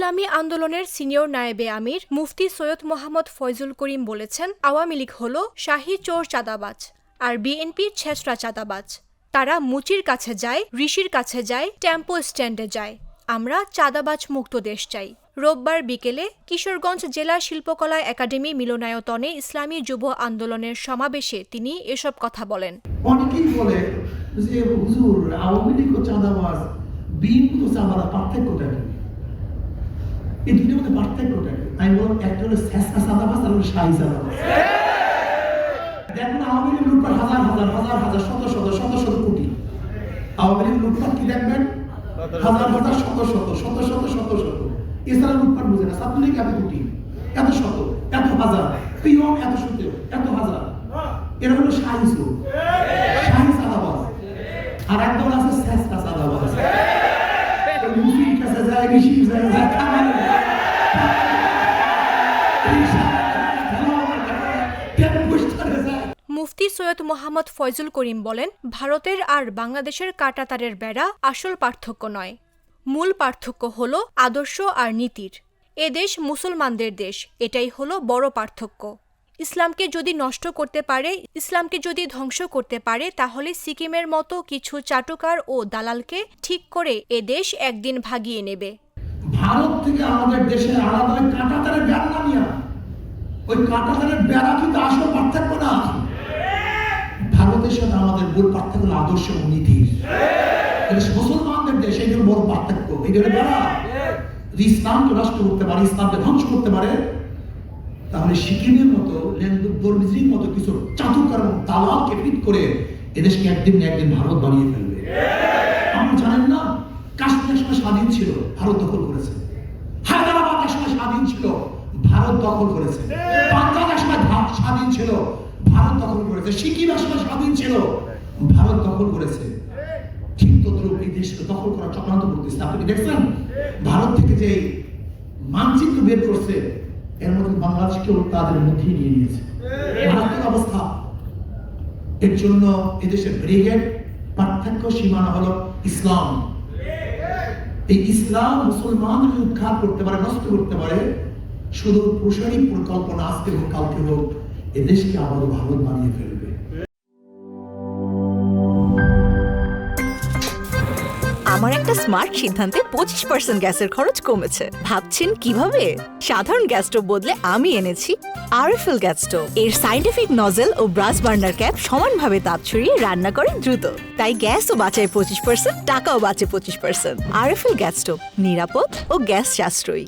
ইসলামী আন্দোলনের সিনিয়র নায়েবে আমির মুফতি সৈয়দ মোহাম্মদ ফয়জুল করিম বলেছেন, আওয়ামী লীগ হল শাহী চোর চাঁদাবাজ আর বিএনপি ছেঁচড়া চাঁদাবাজ। তারা মুচির কাছে যায়, ঋষির কাছে যায়, টেম্পো স্ট্যান্ডে যায়। আমরা চাঁদাবাজ মুক্ত দেশ চাই। রোববার বিকেলে কিশোরগঞ্জ জেলা শিল্পকলা একাডেমি মিলনায়তনে ইসলামী যুব আন্দোলনের সমাবেশে তিনি এসব কথা বলেন। অনেকেই বলে যে হুজুর আওয়ামী লীগ ও চাঁদাবাজ, বিএনপি ও চাঁদাবাজ, পার্থক্যটা কি? এই দুটোর মধ্যে পার্থক্যটা কি? আমি বললাম একটা হলো ছেঁচড়া চাঁদাবাজ আর হলো শাহী চাঁদাবাজ। দেখুন আওয়ামী লীগ লুটপাট হাজার হাজার হাজার হাজার শত শত শত শত কোটি। আওয়ামী লীগ লুটপাট কি দেখবেন? হাজার হাজার শত শত শত শত শত শত। এছাড়া লুটপাট বুঝে না। ছাত্রলীগ এত কোটি, এত শত, এত হাজার, পিয়ন এত শত, এত হাজার। এরা হলো শাহী চোর, শাহী চাঁদাবাজ। আর একদল আছে ছেঁচড়া চাঁদাবাজ। মুফতির কাছে যায়, ঋষির কাছে যায়, মুফতি সৈয়দ মোহাম্মদ ফয়জুল করিম বলেন, ভারতের আর বাংলাদেশের কাঁটাতারের বেড়া আসল পার্থক্য নয়। মূল পার্থক্য হল আদর্শ আর নীতির। এদেশ মুসলমানদের দেশ, এটাই হলো বড় পার্থক্য। ইসলামকে যদি নষ্ট করতে পারে, ইসলামকে যদি ধ্বংস করতে পারে, তাহলে সিকিমের মতো কিছু চাটুকার ও দালালকে ঠিক করে এদেশ একদিন ভাগিয়ে নেবে। ভারত থেকে আমাদের দেশে আলাদা কাঁটাতারের বেড়া নামিয়া, ওই কাঁটাতারের বেড়া কিন্তু আসল পার্থক্য না। ভারতের সাথে আমাদের মূল পার্থক্য আদর্শ ও নীতির। মুসলমানদের দেশ, এই বড় পার্থক্য। এই বেড়া ইসলামকে নষ্ট করতে পারে, ইসলামকে ধ্বংস করতে পারে, তাহলে সিকিমের মতো লেন্দুর মতো কিছু চাতুকার এবং দালালকে ফিট করে এদেশকে একদিন না একদিন ভারত বানিয়ে ফেলবে। আমরা জানেন না, কাশ্মীর সময় স্বাধীন ছিল, ভারত দখল করেছে। হায়দ্রাবাদ এক সময় স্বাধীন ছিল, ভারত দখল করেছে। পাঞ্জাব এক সময় স্বাধীন ছিল, ভারত দখল করেছে। সিকিম এক সময় স্বাধীন ছিল, ভারত দখল করেছে। ঠিক তদ্রুপ এই দেশকে দখল করার চক্রান্ত করতেছে। আপনি কি দেখছেন? ভারত থেকে যে মানচিত্র বের করছে, এর মধ্যে বাংলাদেশকেও তাদের মধ্যে নিয়ে নিয়েছে। মারাত্মক অবস্থা। এর জন্য এদেশের ব্রিগেড পার্থক্য সীমানা হলো ইসলাম। এই ইসলাম মুসলমানদের উৎখাত করতে পারে, নষ্ট করতে পারে। শুধু প্রসারী পরিকল্পনা আজকে হোক কালকে হোক এদেশকে আবারও ভারত বানিয়ে ফেলবে। আমার একটা স্মার্ট সিদ্ধান্তে 25% গ্যাসের খরচ কমেছে। ভাবছেন কিভাবে? সাধারণ গ্যাস স্টোভ বদলে আমি এনেছি আরএফএল গ্যাস স্টোভ। এর সাইন্টিফিক নজল ও ব্রাস বার্নার ক্যাপ সমানভাবে তাপ ছড়িয়ে রান্না করে দ্রুত। তাই গ্যাসও বাঁচায় 25%, টাকাও বাঁচে 25%। আরএফএল গ্যাস স্টোভ, নিরাপদ ও গ্যাস সাশ্রয়ী।